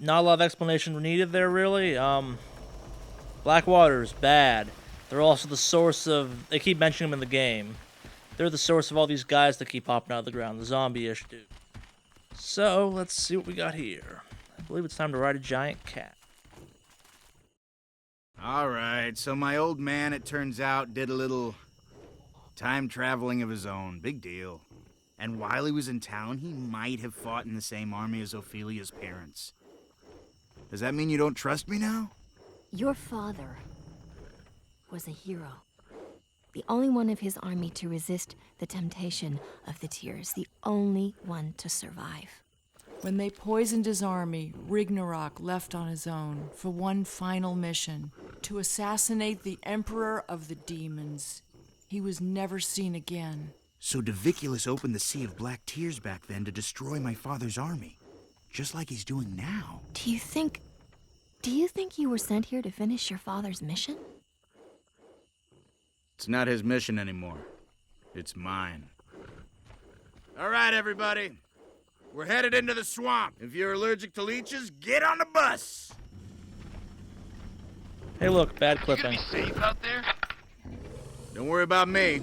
not a lot of explanation needed there, really. Blackwater's bad. They're also the source of... They keep mentioning them in the game. They're the source of all these guys that keep popping out of the ground. The zombie-ish dude. So, let's see what we got here. I believe it's time to ride a giant cat. Alright, so my old man, it turns out, did a little time traveling of his own. Big deal. And while he was in town, he might have fought in the same army as Ophelia's parents. Does that mean you don't trust me now? Your father was a hero. The only one of his army to resist the temptation of the tears. The only one to survive. When they poisoned his army, Ragnarok left on his own for one final mission, to assassinate the Emperor of the Demons. He was never seen again. So Daviculus opened the Sea of Black Tears back then to destroy my father's army, just like he's doing now. Do you think you were sent here to finish your father's mission? It's not his mission anymore. It's mine. All right, everybody. We're headed into the swamp. If you're allergic to leeches, get on the bus. Hey, look, bad You clipping. gonna be safe out there? Don't worry about me.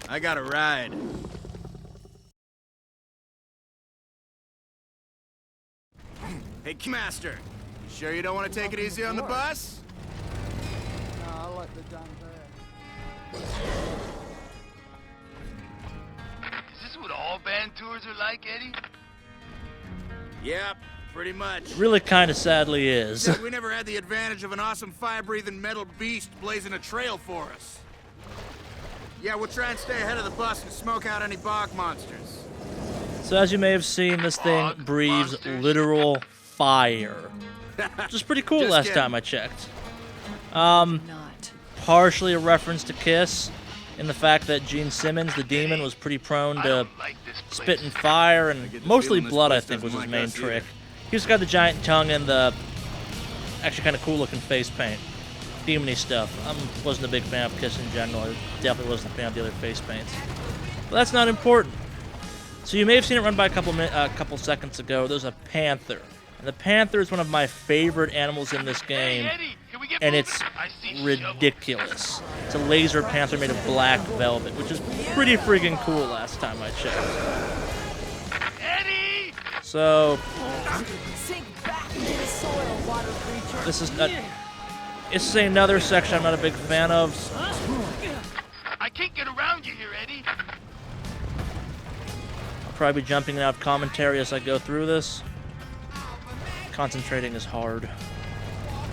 I got a ride. Hey, Keymaster. You sure you don't want to take it easy on the bus? No, I like the damn bad. Is this what all band tours are like, Eddie? Yep, pretty much. Really kind of sadly is. Except we never had the advantage of an awesome fire-breathing metal beast blazing a trail for us. Yeah, we'll try and stay ahead of the bus and smoke out any bog monsters. So as you may have seen, this thing Fog breathes monsters. literal fire. Which is pretty cool Just last kidding. time I checked. Not. Partially a reference to Kiss, in the fact that Gene Simmons, the demon, was pretty prone I to don't like this place. spitting fire, get and the mostly feeling this blood, I place think, was his doesn't main like us trick. either. He's got the giant tongue and the actually kind of cool looking face paint. Demony stuff. I wasn't a big fan of Kiss in general. I definitely wasn't a fan of the other face paints. But that's not important. So you may have seen it run by a couple seconds ago. There's a panther. And the panther is one of my favorite animals in this game. Hey, Eddie, can we get And moving? it's I see ridiculous. It's a laser panther made of black velvet, which is pretty freaking cool last time I checked. shovel. Eddie! So, Sink back into the soil, water creature. this is another section I'm not a big fan of. I can't get around you here, Eddie. I'll probably be jumping out of commentary as I go through this. Concentrating is hard,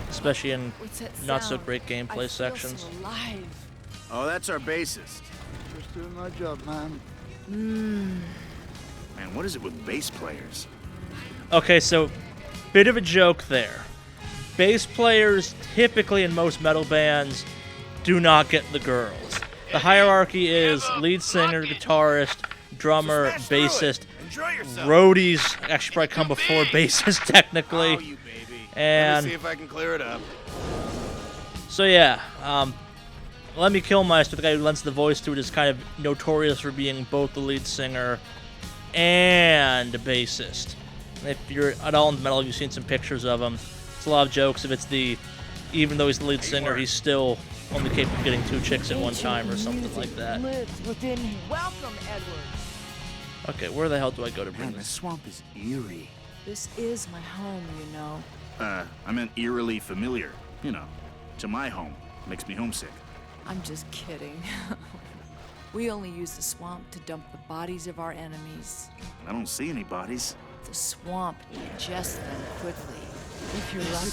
especially in What's that not so sound? great I gameplay feel sections. so alive. Oh, that's our bassist. Just doing my job, man. Man, what is it with bass players? Okay, so bit of a joke there. Bass players, typically in most metal bands, do not get the girls. The hierarchy is lead singer, guitarist, drummer, Smash through it. bassist. Enjoy yourself. Roadies actually probably come before bassist technically. Oh, you baby. And Let me see if I can clear it up. so yeah, Lemmy Kilmister, the guy who lends the voice to it, is kind of notorious for being both the lead singer and a bassist. And if you're at all into metal, you've seen some pictures of him. It's a lot of jokes. If it's even though he's the lead singer, he's still only capable of getting 2 chicks at one time or something like that. Lives within you. Welcome, Edward. Okay, where the hell do I go to bring Man, this this? swamp is eerie. This is my home, you know. I meant eerily familiar. You know, to my home. Makes me homesick. I'm just kidding. We only use the swamp to dump the bodies of our enemies. I don't see any bodies. The swamp digests them quickly. If you're like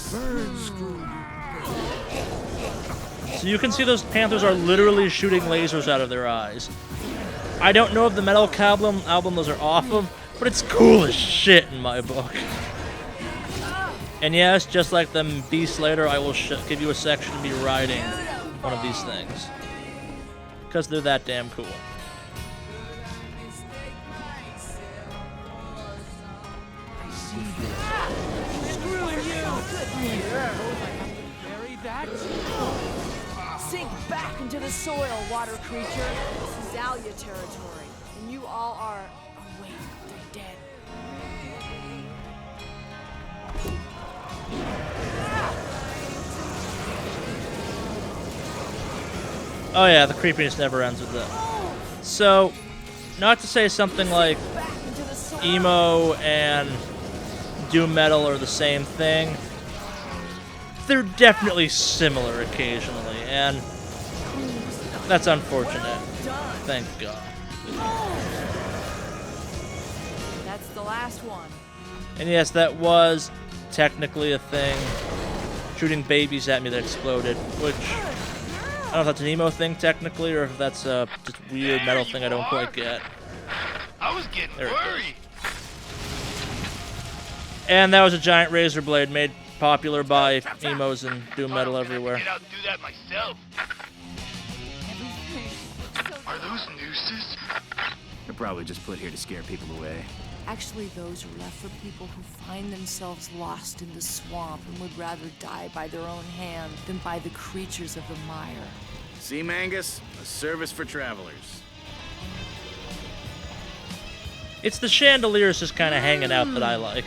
So you can see those panthers are literally shooting lasers out of their eyes. I don't know if the Metal Album those are off of, but it's cool as shit in my book. And yes, just like the Beast later, I will give you a section of me riding one of these things. Because they're that damn cool. Sink back into the soil, water creature. This is Zalia territory, and you all are... Oh, wait, they're dead. Oh yeah, the creepiness never ends with that. So, not to say something like emo and doom metal are the same thing. They're definitely similar occasionally, and that's unfortunate. Thank God. That's the last one. And yes, that was technically a thing. Shooting babies at me that exploded, which I don't know if that's an emo thing technically, or if that's a just weird metal thing I don't quite get. I was getting worried. And that was a giant razor blade made popular by emos and doom metal everywhere. Get out and do that myself. Are those nooses? They're probably just put here to scare people away. Actually, those are left for people who find themselves lost in the swamp and would rather die by their own hand than by the creatures of the mire. See, Mangus? A service for travelers. It's the chandeliers just kind of hanging out that I like.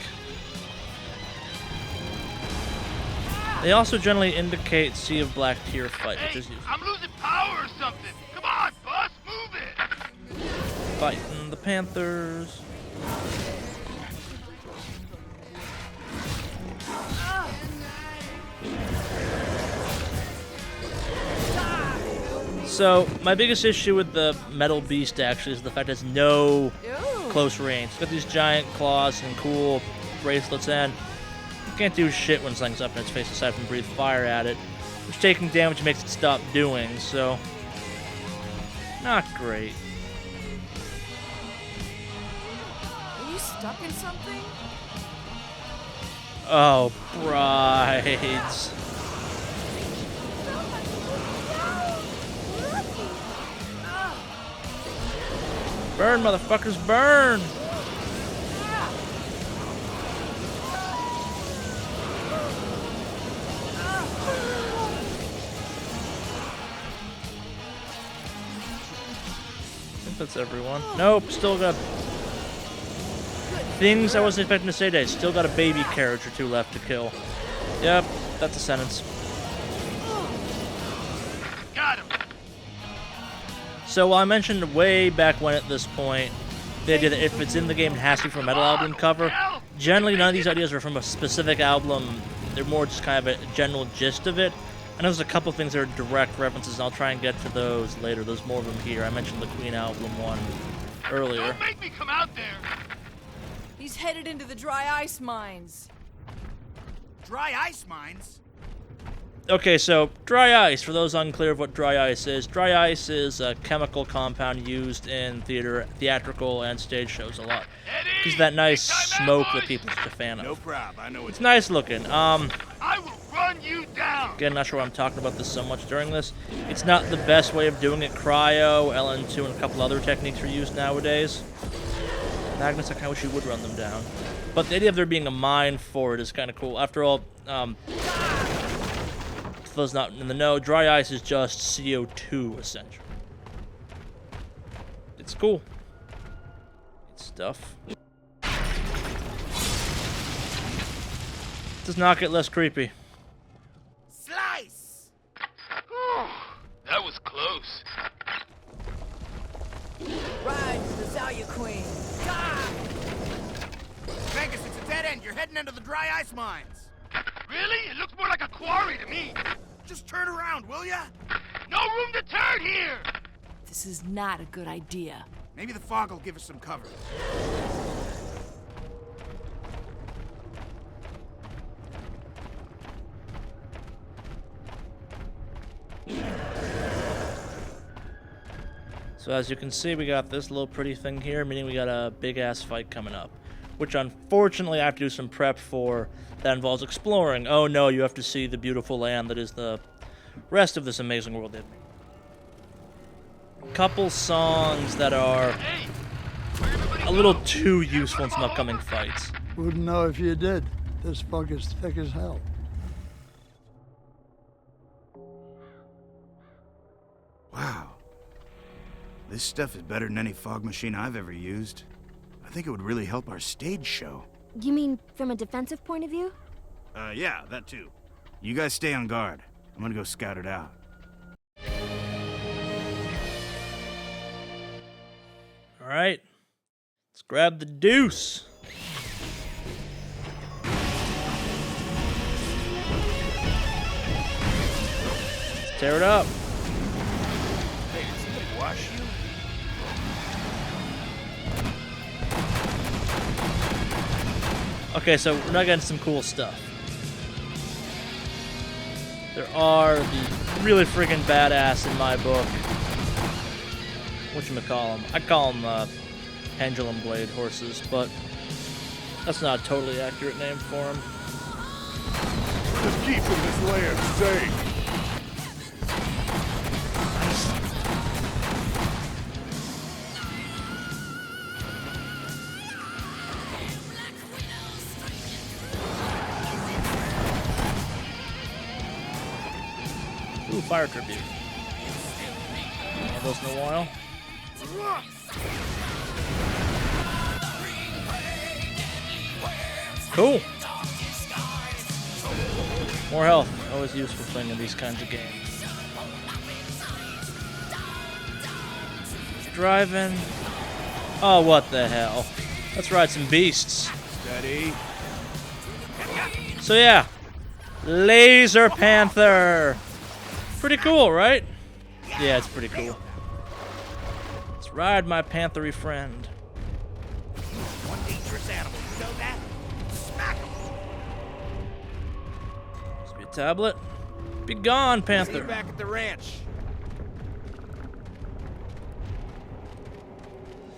They also generally indicate Sea of Black Tear fight, which is useful. I'm losing power or something. Come on, boss, move it. Fighting the Panthers. So, my biggest issue with the Metal Beast actually is the fact it has no close range. It's got these giant claws and cool bracelets, and you can't do shit when something's up in its face aside from breathe fire at it, which taking damage makes it stop doing, so not great. Are you stuck in something? Oh, brides. Burn, motherfuckers, burn! I think that's everyone. Nope, still got things I wasn't expecting to say today. Still got a baby carriage or two left to kill. Yep, that's a sentence. Got him. So while I mentioned way back when at this point, the idea that if it's in the game it has to be from a metal album cover, generally none of these ideas are from a specific album. They're more just kind of a general gist of it. I know there's a couple things that are direct references, and I'll try and get to those later. There's more of them here. I mentioned the Queen album one earlier. Don't make me come out there. He's headed into the dry ice mines. Dry ice mines? Okay, so dry ice, for those unclear of what dry ice is a chemical compound used in theatrical and stage shows a lot. Gives that nice smoke that people are such a fan of. No prob, I know It's nice looking. I will run you down. Again, not sure why I'm talking about this so much during this. It's not the best way of doing it. Cryo, LN2, and a couple other techniques are used nowadays. Magnets, I kind of wish you would run them down. But the idea of there being a mine for it is kind of cool. After all, for those not in the know, dry ice is just CO2, essentially. It's cool. It's stuff. Does not get less creepy. Slice! That was close. Ride to the Zalia Queen. Vegas, it's a dead end. You're heading into the dry ice mines. Really? It looks more like a quarry to me. Just turn around, will ya? No room to turn here. This is not a good idea. Maybe the fog will give us some cover. So as you can see, we got this little pretty thing here, meaning we got a big-ass fight coming up, which unfortunately I have to do some prep for. That involves exploring. Oh no, you have to see the beautiful land that is the rest of this amazing world. Couple songs that are a little too useful in some upcoming fights. Wouldn't know if you did. This fog is thick as hell. Wow. This stuff is better than any fog machine I've ever used. I think it would really help our stage show. You mean from a defensive point of view? Yeah, that too. You guys stay on guard. I'm gonna go scout it out. Alright. Let's grab the deuce. Let's tear it up. Hey, did somebody wash you? Okay, so we're not getting some cool stuff. There are the really freaking badass in my book. Whatchamacallem? I call them pendulum blade horses, but that's not a totally accurate name for them. Just keeping this land safe. Ooh, fire tribute. One of those in a while. Cool. More health. Always useful thing in these kinds of games. Driving. Oh, what the hell. Let's ride some beasts. Steady. So yeah. Laser Panther. Pretty cool, right? Yeah, it's pretty cool. Let's ride my panthery friend. One dangerous animal, you know that? Smack him. Must be a tablet. Be gone, See you Panther. back at the ranch.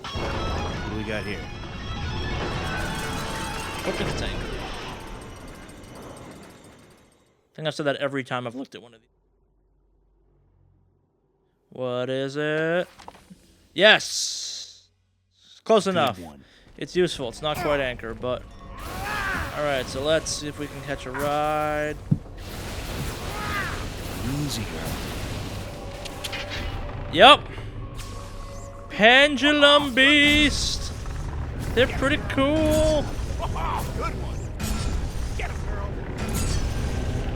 What do we got here? Open the tank. I think I've said that every time I've looked at one of these. What is it? Yes! Close enough. Good one. It's useful. It's not quite anchor, but... Alright, so let's see if we can catch a ride. Easy, girl. Yep. Pendulum Beast. They're pretty cool. Good one. Get him, girl.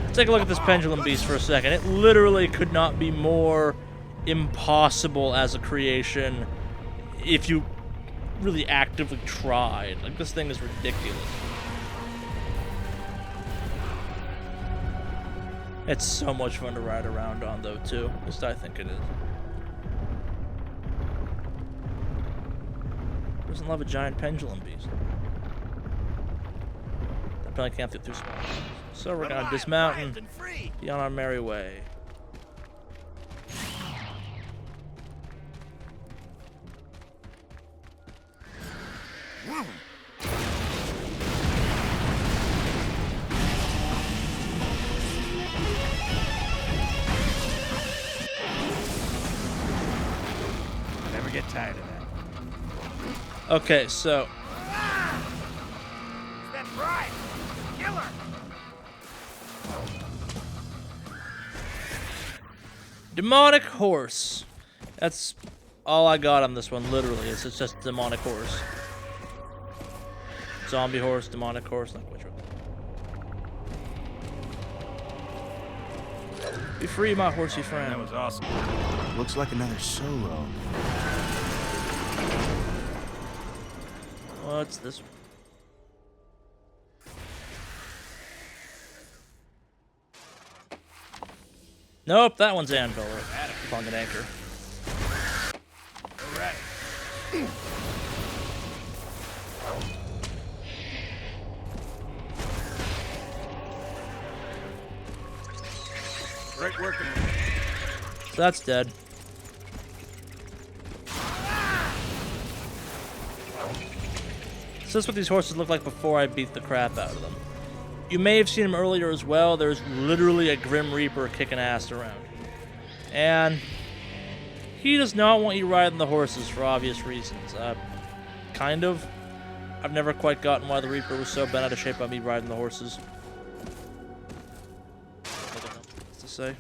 Let's take a look at this Pendulum Beast for a second. It literally could not be more impossible as a creation if you really actively tried. Like, this thing is ridiculous. It's so much fun to ride around on, though, too. At least I think it is. Who doesn't love a giant pendulum beast? I probably can't fit through small ones. So we're gonna dismount and be on our merry way. Never get tired of that. Okay, so That bride! Kill her! demonic horse. That's all I got on this one, literally. It's just demonic horse. Zombie horse, demonic horse, not quite sure. Be free, my horsey friend. That was awesome. Looks like another solo. What's this? Nope, that one's Anvil. Plung and anchor. Alright. Great working. So that's dead. So that's what these horses look like before I beat the crap out of them. You may have seen him earlier as well. There's literally a Grim Reaper kicking ass around. And he does not want you riding the horses for obvious reasons. Kind of. I've never quite gotten why the Reaper was so bent out of shape by me riding the horses. I don't know what to say.